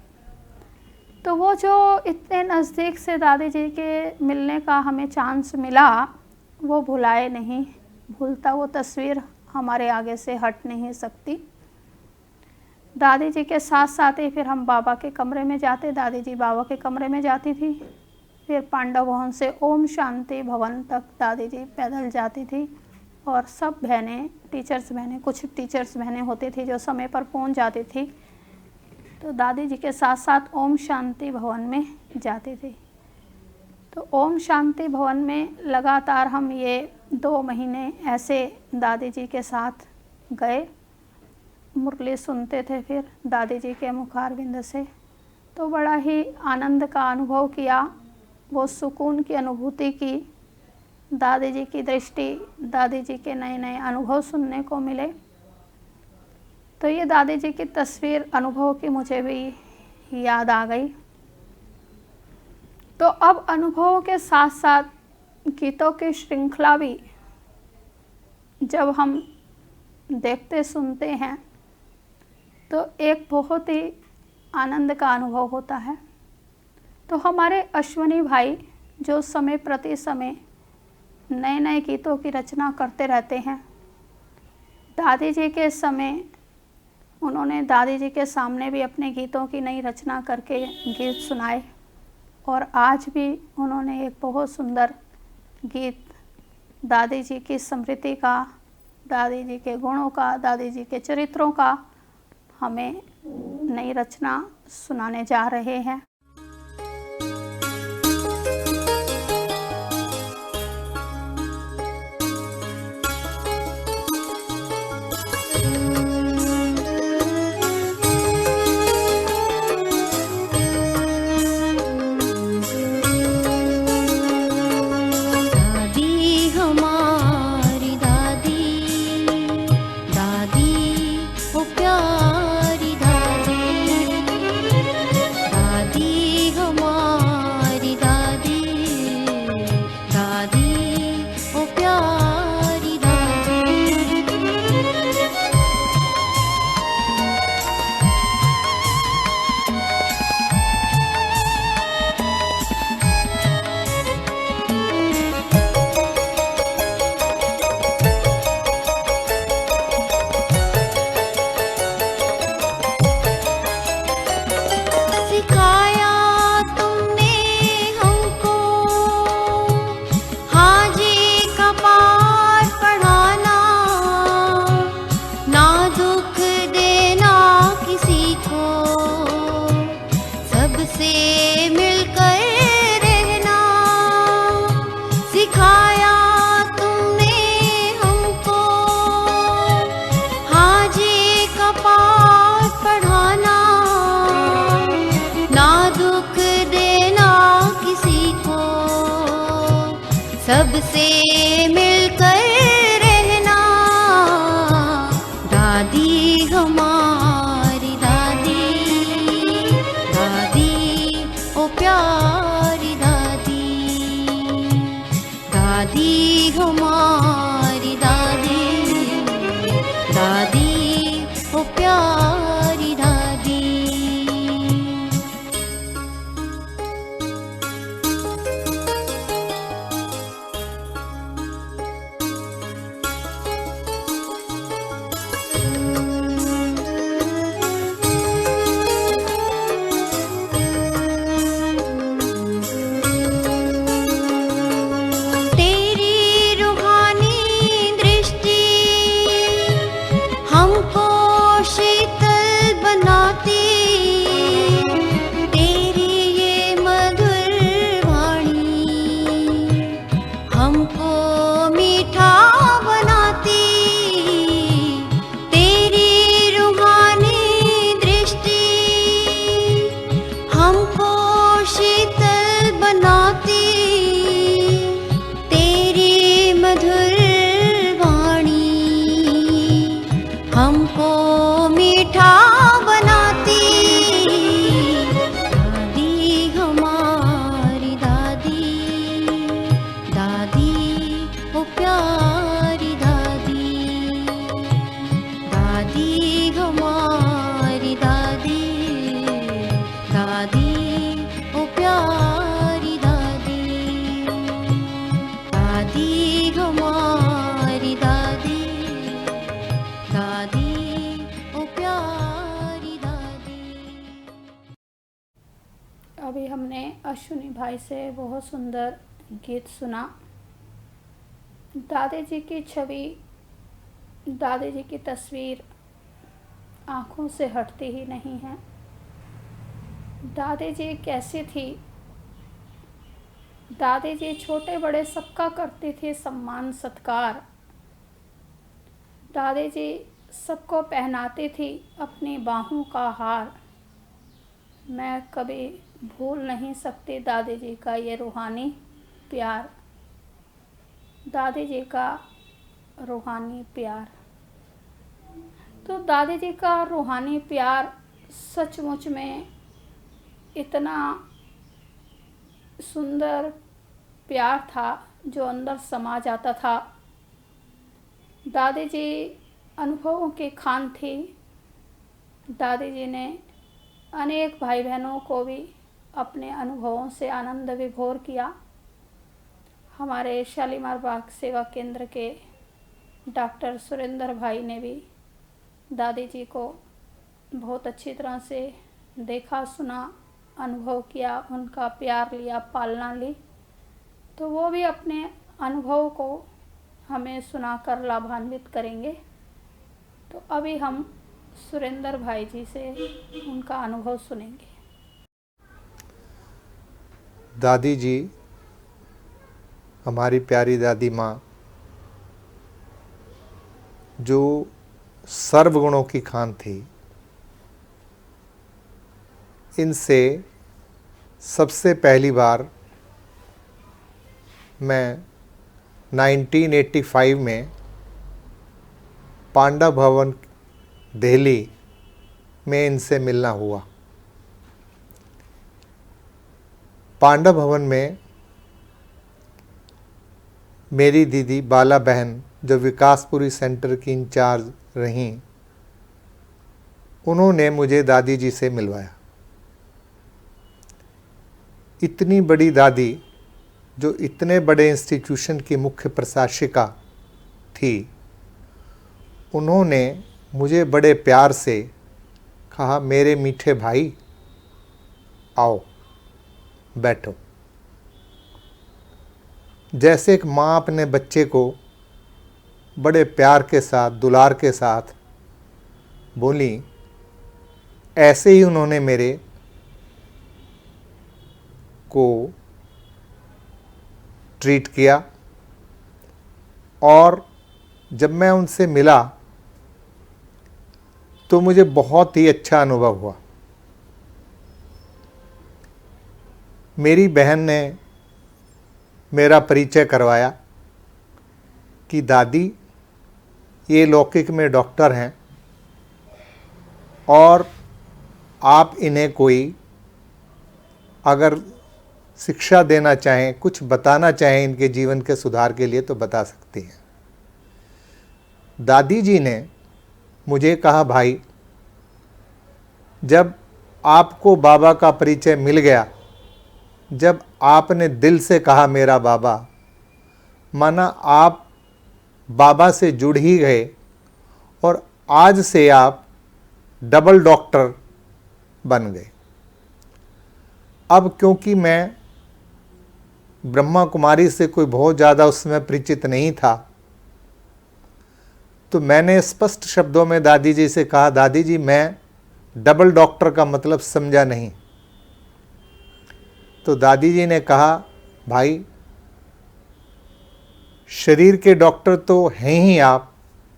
तो वो जो इतने नज़दीक से दादी जी के मिलने का हमें चांस मिला वो भुलाए नहीं, भूलता वो तस्वीर हमारे आगे से हट नहीं सकती। दादी जी के साथ साथ ही फिर हम बाबा के कमरे में जाते, दादी जी बाबा के कमरे में जाती थी। फिर पांडव भवन से ओम शांति भवन तक दादी जी पैदल जाती थी और सब बहनें, टीचर्स बहनें, कुछ टीचर्स बहनें होती थी जो समय पर पहुंच जाती थी, तो दादी जी के साथ साथ ओम शांति भवन में जाती थी। तो ओम शांति भवन में लगातार हम ये 2 महीने ऐसे दादी जी के साथ गए, मुरली सुनते थे फिर दादी जी के मुखारविंद से, तो बड़ा ही आनंद का अनुभव किया, वो सुकून की अनुभूति की, दादी जी की दृष्टि, दादी जी के नए नए अनुभव सुनने को मिले। तो ये दादी जी की तस्वीर अनुभव की मुझे भी याद आ गई। तो अब अनुभवों के साथ साथ गीतों की श्रृंखला भी जब हम देखते सुनते हैं तो एक बहुत ही आनंद का अनुभव होता है। तो हमारे अश्विनी भाई जो समय प्रति समय नए नए गीतों की रचना करते रहते हैं, दादी जी के समय उन्होंने दादी जी के सामने भी अपने गीतों की नई रचना करके गीत सुनाए, और आज भी उन्होंने एक बहुत सुंदर गीत दादी जी की स्मृति का, दादी जी के गुणों का, दादी जी के चरित्रों का हमें नई रचना सुनाने जा रहे हैं। सबसे मिलकर रहना, दादी हमारी दादी, दादी ओ प्यारी दादी, दादी हमारी दादी, दादी ओ प्यारी दादी। हमको शीतल बनाती, तेरी हमारी दादी, दादी ओ प्यारी दादी। अभी हमने अश्विनी भाई से बहुत सुंदर गीत सुना। दादी जी की छवि, दादी जी की तस्वीर आँखों से हटती ही नहीं है। दादी जी कैसी थी? दादी जी छोटे बड़े सबका करती थी सम्मान सत्कार। दादी जी सबको पहनाती थी अपनी बाहों का हार। मैं कभी भूल नहीं सकती दादी जी का ये रूहानी प्यार, दादी जी का रूहानी प्यार। तो दादी जी का रूहानी प्यार सचमुच में इतना सुंदर प्यार था जो अंदर समा जाता था। दादी जी अनुभवों की खान थी। दादी जी ने अनेक भाई बहनों को भी अपने अनुभवों से आनंद विभोर किया। हमारे शालीमार बाग सेवा केंद्र के डॉक्टर सुरेंद्र भाई ने भी दादी जी को बहुत अच्छी तरह से देखा, सुना, अनुभव किया, उनका प्यार लिया, पालना ली। तो वो भी अपने अनुभव को हमें सुनाकर लाभान्वित करेंगे। तो अभी हम सुरेंद्र भाई जी से उनका अनुभव सुनेंगे। दादी जी, हमारी प्यारी दादी माँ, जो सर्वगुणों की खान थी, इनसे सबसे पहली बार मैं 1985 में पांडा भवन दिल्ली में इनसे मिलना हुआ। पांडा भवन में मेरी दीदी बाला बहन, जो विकासपुरी सेंटर की इंचार्ज रहीं, उन्होंने मुझे दादी जी से मिलवाया। इतनी बड़ी दादी, जो इतने बड़े इंस्टीट्यूशन की मुख्य प्रशासिका थी, उन्होंने मुझे बड़े प्यार से कहा, मेरे मीठे भाई आओ बैठो। जैसे एक माँ अपने बच्चे को बड़े प्यार के साथ, दुलार के साथ बोली, ऐसे ही उन्होंने मेरे को ट्रीट किया। और जब मैं उनसे मिला तो मुझे बहुत ही अच्छा अनुभव हुआ। मेरी बहन ने मेरा परिचय करवाया कि दादी, ये लौकिक में डॉक्टर हैं और आप इन्हें कोई अगर शिक्षा देना चाहें, कुछ बताना चाहें इनके जीवन के सुधार के लिए, तो बता सकती हैं। दादी जी ने मुझे कहा, भाई, जब आपको बाबा का परिचय मिल गया, जब आपने दिल से कहा मेरा बाबा, माना आप बाबा से जुड़ ही गए और आज से आप डबल डॉक्टर बन गए। अब क्योंकि मैं ब्रह्मा कुमारी से कोई बहुत ज़्यादा उस समय परिचित नहीं था, तो मैंने स्पष्ट शब्दों में दादी जी से कहा, दादी जी, मैं डबल डॉक्टर का मतलब समझा नहीं। तो दादी जी ने कहा, भाई, शरीर के डॉक्टर तो हैं ही आप,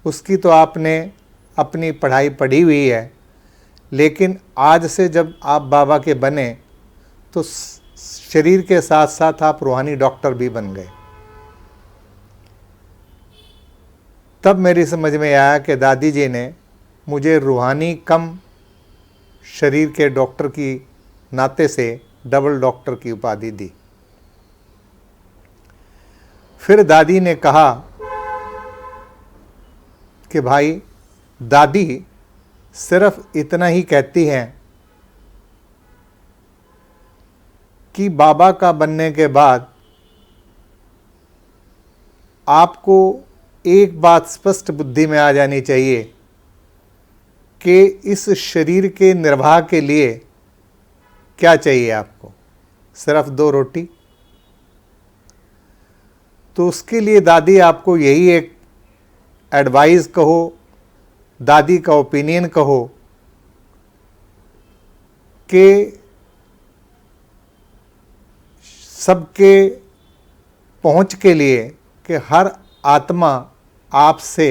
उसकी तो आपने अपनी पढ़ाई पढ़ी हुई है, लेकिन आज से जब आप बाबा के बने तो शरीर के साथ साथ आप रूहानी डॉक्टर भी बन गए। तब मेरी समझ में आया कि दादी जी ने मुझे रूहानी कम शरीर के डॉक्टर की नाते से डबल डॉक्टर की उपाधि दी। फिर दादी ने कहा कि भाई, दादी सिर्फ इतना ही कहती हैं कि बाबा का बनने के बाद आपको एक बात स्पष्ट बुद्धि में आ जानी चाहिए कि इस शरीर के निर्वाह के लिए क्या चाहिए आपको? सिर्फ 2 रोटी। तो उसके लिए दादी आपको यही एक एडवाइस कहो, दादी का ओपिनियन कहो कि सबके पहुंच के लिए कि हर आत्मा आपसे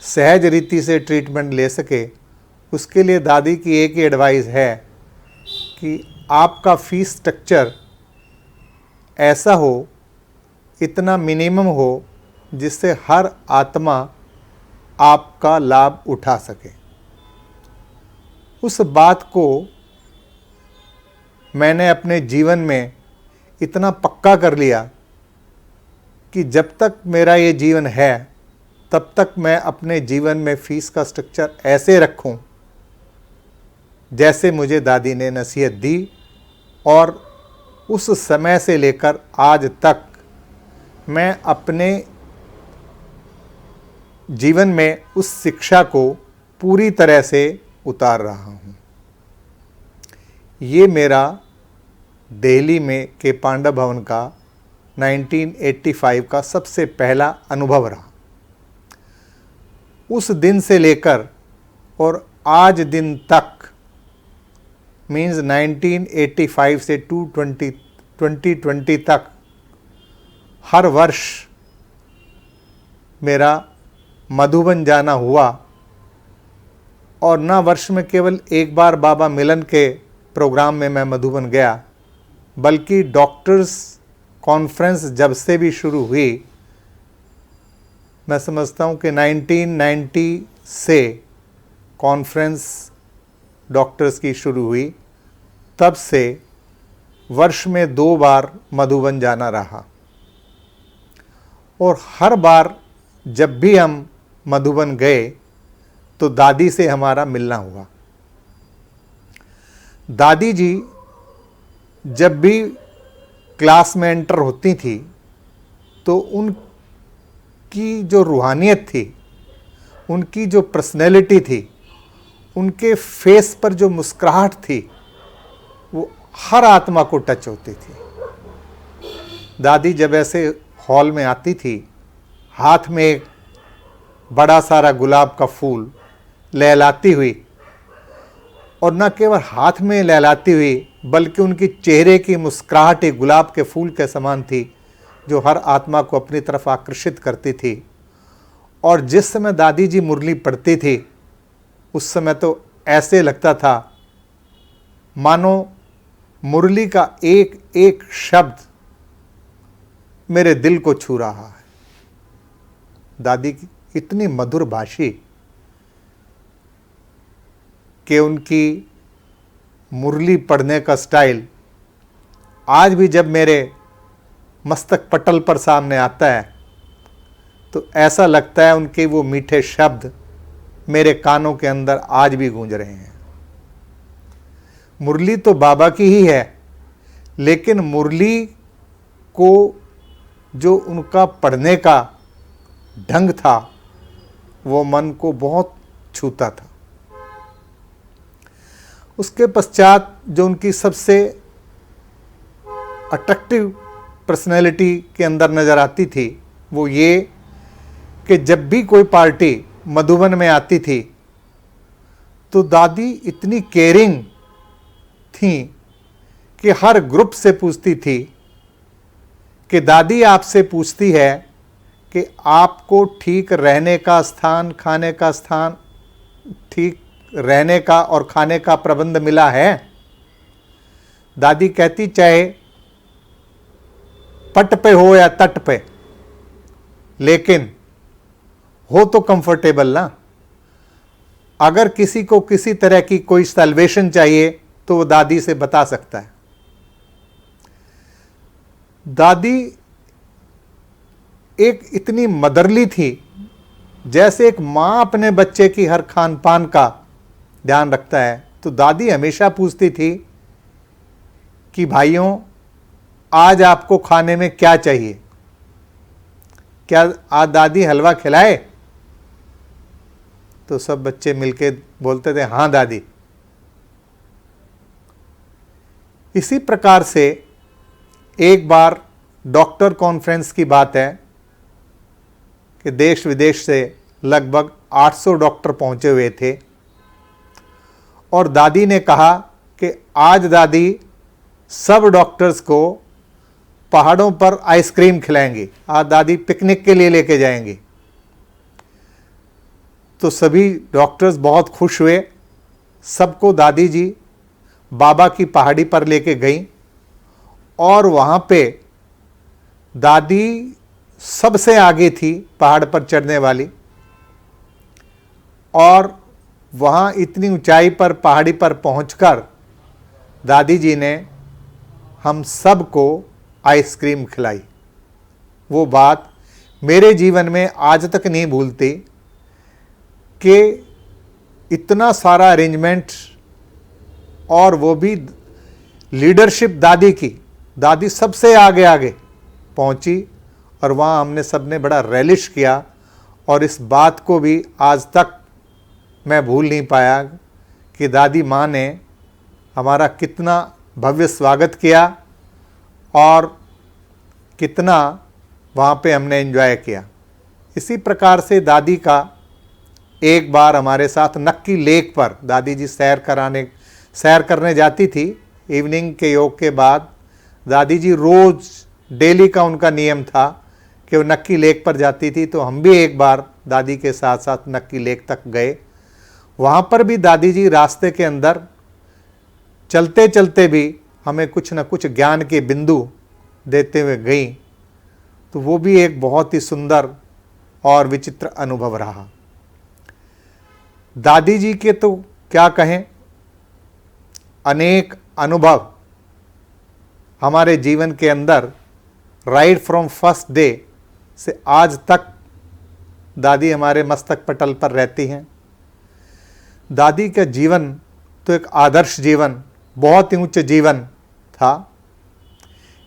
सहज रीति से ट्रीटमेंट ले सके, उसके लिए दादी की एक ही एडवाइस है कि आपका फीस स्ट्रक्चर ऐसा हो, इतना मिनिमम हो जिससे हर आत्मा आपका लाभ उठा सके। उस बात को मैंने अपने जीवन में इतना पक्का कर लिया कि जब तक मेरा ये जीवन है तब तक मैं अपने जीवन में फीस का स्ट्रक्चर ऐसे रखूं जैसे मुझे दादी ने नसीहत दी, और उस समय से लेकर आज तक मैं अपने जीवन में उस शिक्षा को पूरी तरह से उतार रहा हूँ। ये मेरा दिल्ली में के पांडव भवन का 1985 का सबसे पहला अनुभव रहा। उस दिन से लेकर और आज दिन तक, मीन्स 1985 से 2020 तक हर वर्ष मेरा मधुबन जाना हुआ, और न वर्ष में केवल एक बार बाबा मिलन के प्रोग्राम में मैं मधुबन गया, बल्कि डॉक्टर्स कॉन्फ्रेंस जब से भी शुरू हुई, मैं समझता हूँ कि 1990 से कॉन्फ्रेंस डॉक्टर्स की शुरू हुई, तब से वर्ष में 2 बार मधुबन जाना रहा। और हर बार जब भी हम मधुबन गए तो दादी से हमारा मिलना हुआ। दादी जी जब भी क्लास में एंटर होती थी तो उनकी जो रूहानियत थी, उनकी जो पर्सनैलिटी थी, उनके फेस पर जो मुस्कुराहट थी, वो हर आत्मा को टच होती थी। दादी जब ऐसे हॉल में आती थी, हाथ में एक बड़ा सारा गुलाब का फूल लहलाती हुई, और न केवल हाथ में लहलाती हुई बल्कि उनकी चेहरे की मुस्कुराहट एक गुलाब के फूल के समान थी, जो हर आत्मा को अपनी तरफ आकर्षित करती थी। और जिस समय दादी जी मुरली पढ़ती थी, उस समय तो ऐसे लगता था मानो मुरली का एक एक शब्द मेरे दिल को छू रहा है। दादी की इतनी मधुर भाषी कि उनकी मुरली पढ़ने का स्टाइल आज भी जब मेरे मस्तक पटल पर सामने आता है तो ऐसा लगता है उनके वो मीठे शब्द मेरे कानों के अंदर आज भी गूंज रहे हैं। मुरली तो बाबा की ही है, लेकिन मुरली को जो उनका पढ़ने का ढंग था वो मन को बहुत छूता था। उसके पश्चात जो उनकी सबसे अट्रैक्टिव पर्सनैलिटी के अंदर नज़र आती थी वो ये कि जब भी कोई पार्टी मधुबन में आती थी तो दादी इतनी केयरिंग थी कि हर ग्रुप से पूछती थी कि दादी आपसे पूछती है कि आपको ठीक रहने का स्थान, खाने का स्थान, ठीक रहने का और खाने का प्रबंध मिला है? दादी कहती चाहे पट पे हो या तट पे, लेकिन हो तो कंफर्टेबल ना। अगर किसी को किसी तरह की कोई सैल्वेशन चाहिए तो वो दादी से बता सकता है। दादी एक इतनी मदरली थी, जैसे एक माँ अपने बच्चे की हर खान पान का ध्यान रखता है, तो दादी हमेशा पूछती थी कि भाइयों आज आपको खाने में क्या चाहिए। क्या आज दादी हलवा खिलाए? तो सब बच्चे मिलके बोलते थे हाँ दादी। इसी प्रकार से एक बार डॉक्टर कॉन्फ्रेंस की बात है कि देश विदेश से लगभग 800 डॉक्टर पहुंचे हुए थे और दादी ने कहा कि आज दादी सब डॉक्टर्स को पहाड़ों पर आइसक्रीम खिलाएंगी, आज दादी पिकनिक के लिए लेके जाएंगी। तो सभी डॉक्टर्स बहुत खुश हुए। सबको दादी जी बाबा की पहाड़ी पर लेके गई और वहाँ पे दादी सबसे आगे थी पहाड़ पर चढ़ने वाली, और वहाँ इतनी ऊंचाई पर पहाड़ी पर पहुंचकर दादी जी ने हम सबको आइसक्रीम खिलाई। वो बात मेरे जीवन में आज तक नहीं भूलती कि इतना सारा अरेंजमेंट, और वो भी लीडरशिप दादी की। दादी सबसे आगे आगे पहुंची और वहाँ हमने सबने बड़ा रेलिश किया, और इस बात को भी आज तक मैं भूल नहीं पाया कि दादी माँ ने हमारा कितना भव्य स्वागत किया और कितना वहाँ पे हमने एंजॉय किया। इसी प्रकार से दादी का एक बार हमारे साथ नक्की लेक पर दादी जी सैर करने जाती थी। इवनिंग के योग के बाद दादी जी रोज़ डेली का उनका नियम था कि वो नक्की लेक पर जाती थी। तो हम भी एक बार दादी के साथ साथ नक्की लेक तक गए। वहाँ पर भी दादी जी रास्ते के अंदर चलते चलते भी हमें कुछ न कुछ ज्ञान के बिंदु देते हुए गई। तो वो भी एक बहुत ही सुंदर और विचित्र अनुभव रहा। दादी जी के तो क्या कहें, अनेक अनुभव हमारे जीवन के अंदर राइट फ्रॉम फर्स्ट डे से आज तक दादी हमारे मस्तक पटल पर रहती हैं। दादी का जीवन तो एक आदर्श जीवन, बहुत ही उच्च जीवन था।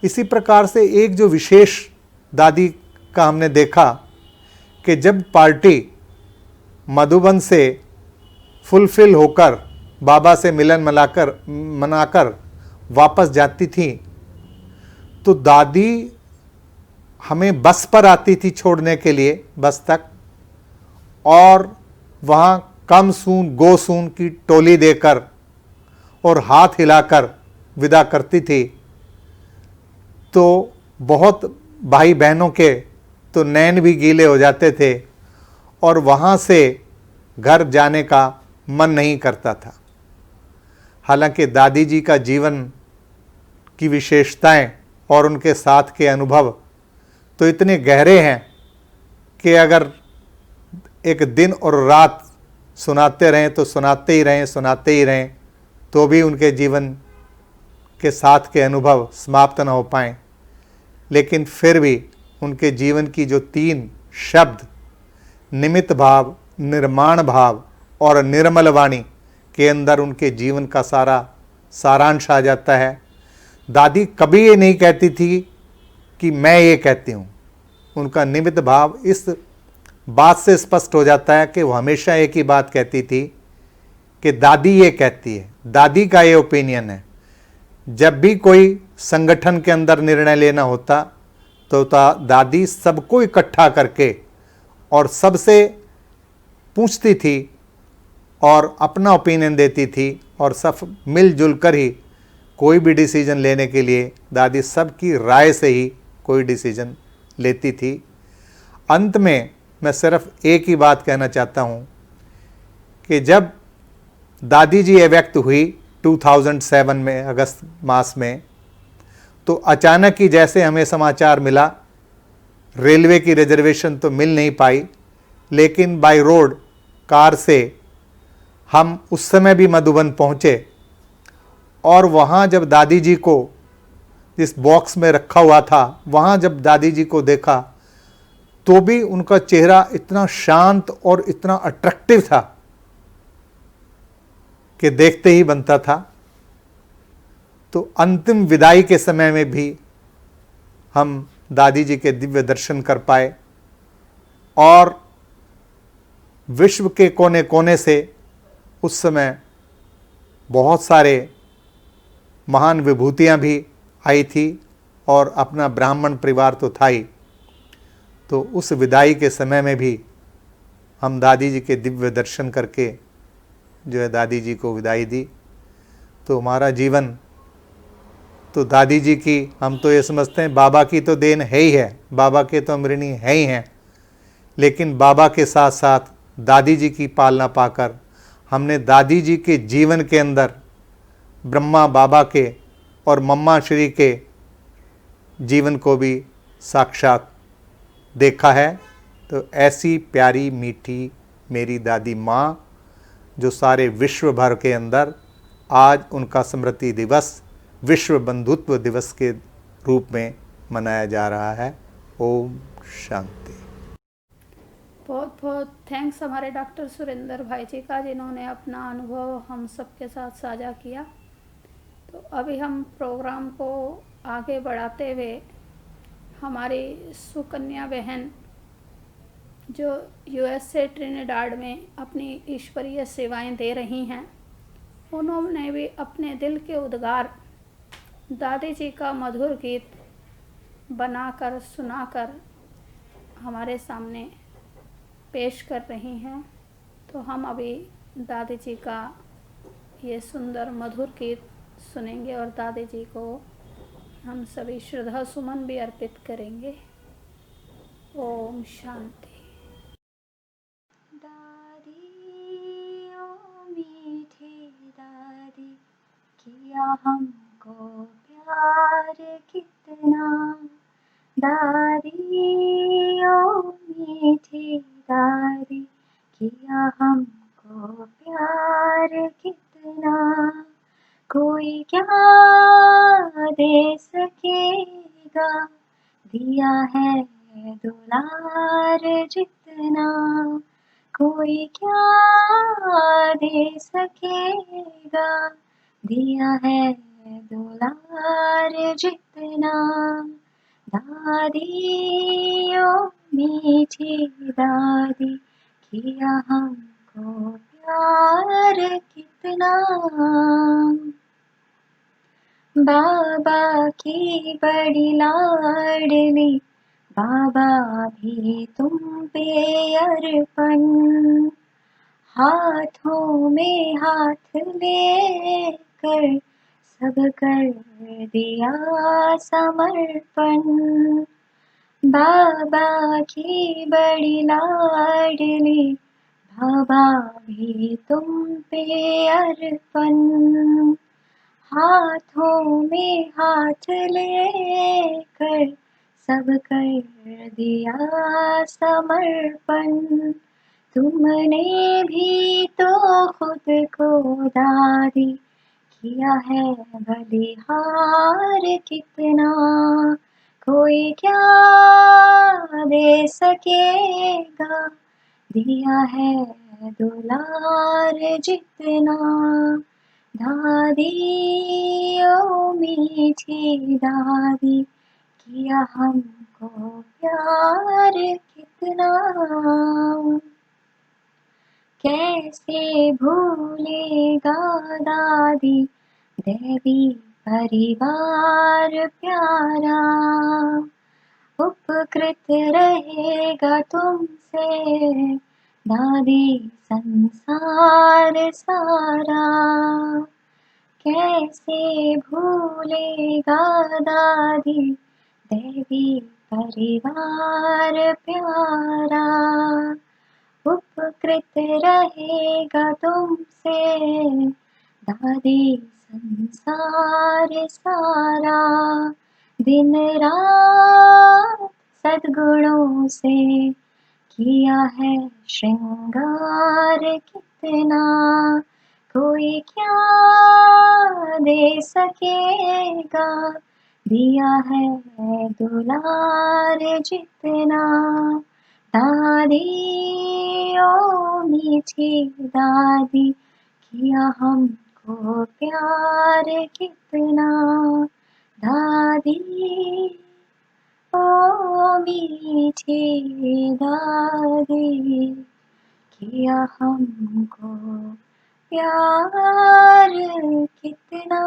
इसी प्रकार से एक जो विशेष दादी का हमने देखा कि जब पार्टी मधुबन से फुलफिल होकर बाबा से मिलन मनाकर वापस जाती थी, तो दादी हमें बस पर आती थी छोड़ने के लिए बस तक, और वहाँ कम सून गो सून की टोली देकर और हाथ हिलाकर विदा करती थी। तो बहुत भाई बहनों के तो नैन भी गीले हो जाते थे और वहाँ से घर जाने का मन नहीं करता था। हालांकि दादी जी का जीवन की विशेषताएं और उनके साथ के अनुभव तो इतने गहरे हैं कि अगर एक दिन और रात सुनाते रहें तो सुनाते ही रहें तो भी उनके जीवन के साथ के अनुभव समाप्त न हो पाएँ। लेकिन फिर भी उनके जीवन की जो 3 शब्द निमित्त भाव, निर्माण भाव और निर्मल वाणी के अंदर उनके जीवन का सारा सारांश आ जाता है। दादी कभी ये नहीं कहती थी कि मैं ये कहती हूँ। उनका निमित्त भाव इस बात से स्पष्ट हो जाता है कि वो हमेशा एक ही बात कहती थी कि दादी ये कहती है, दादी का ये ओपिनियन है। जब भी कोई संगठन के अंदर निर्णय लेना होता तो दादी सबको इकट्ठा करके और सबसे पूछती थी और अपना ओपिनियन देती थी, और सब मिलजुल कर ही कोई भी डिसीजन लेने के लिए दादी सबकी राय से ही कोई डिसीजन लेती थी। अंत में मैं सिर्फ एक ही बात कहना चाहता हूँ कि जब दादी जी व्यक्त हुई 2007 में अगस्त मास में, तो अचानक ही जैसे हमें समाचार मिला, रेलवे की रिजर्वेशन तो मिल नहीं पाई, लेकिन बाय रोड कार से हम उस समय भी मधुबन पहुँचे, और वहाँ जब दादी जी को जिस बॉक्स में रखा हुआ था, वहाँ जब दादी जी को देखा तो भी उनका चेहरा इतना शांत और इतना अट्रैक्टिव था कि देखते ही बनता था। तो अंतिम विदाई के समय में भी हम दादी जी के दिव्य दर्शन कर पाए, और विश्व के कोने कोने से उस समय बहुत सारे महान विभूतियाँ भी आई थी और अपना ब्राह्मण परिवार तो था ही। तो उस विदाई के समय में भी हम दादी जी के दिव्य दर्शन करके जो है दादी जी को विदाई दी। तो हमारा जीवन तो दादी जी की, हम तो ये समझते हैं बाबा की तो देन है ही है, बाबा के तो हम ऋणी हैं ही हैं, लेकिन बाबा के साथ साथ दादी जी की पालना पाकर हमने दादी जी के जीवन के अंदर ब्रह्मा बाबा के और मम्मा श्री के जीवन को भी साक्षात देखा है। तो ऐसी प्यारी मीठी मेरी दादी माँ, जो सारे विश्व भर के अंदर आज उनका स्मृति दिवस विश्व बंधुत्व दिवस के रूप में मनाया जा रहा है। ओम शांति। बहुत बहुत थैंक्स हमारे डॉक्टर सुरेंद्र भाई जी का, जिन्होंने अपना अनुभव हम सबके साथ साझा किया। तो अभी हम प्रोग्राम को आगे बढ़ाते हुए हमारी सुकन्या बहन, जो यूएसए ट्रिनिडाड में अपनी ईश्वरीय सेवाएं दे रही हैं, उन्होंने भी अपने दिल के उद्गार दादी जी का मधुर गीत बनाकर सुनाकर हमारे सामने पेश कर रही हैं। तो हम अभी दादी जी का ये सुंदर मधुर गीत सुनेंगे और दादी जी को हम सभी श्रद्धा सुमन भी अर्पित करेंगे। ओम शांति। दादी ओ मीठी दादी, किया हमको प्यार कितना। दादी ओ मीठी दादी, किया हमको प्यार कितना। कोई क्या दे सकेगा, दिया है दुलार जितना। कोई क्या दे सकेगा, दिया है दुलार जितना। दादी ओ मीठी दादी, किया हमको प्यार कितना। बाबा की बड़ी लाडली, बाबा भी तुम पे अर्पण। हाथों में हाथ लेकर सब कर दिया समर्पण। बाबा की बड़ी लाडली, बाबा भी तुम पे अर्पण। हाथों में हाथ लेकर सब कर दिया समर्पण। तुमने भी तो खुद को दादी किया है बलिहार कितना। कोई क्या दे सकेगा, दिया है दुलार जितना। दादी ओ मीठी दादी, किया हमको प्यार कितना। कैसे भूलेगा दादी देवी परिवार प्यारा। उपकृत रहेगा तुमसे दादी संसार सारा। कैसे भूलेगा दादी देवी परिवार प्यारा। उपकृत रहेगा तुमसे दादी संसार सारा। दिन रात सद्गुणों से किया है श्रृंगार कितना। कोई क्या दे सकेगा, दिया है दुलार जितना। दादी ओ मीठी दादी, किया हमको प्यार कितना। दादी ओ मीठे दादी, किया हमको प्यार कितना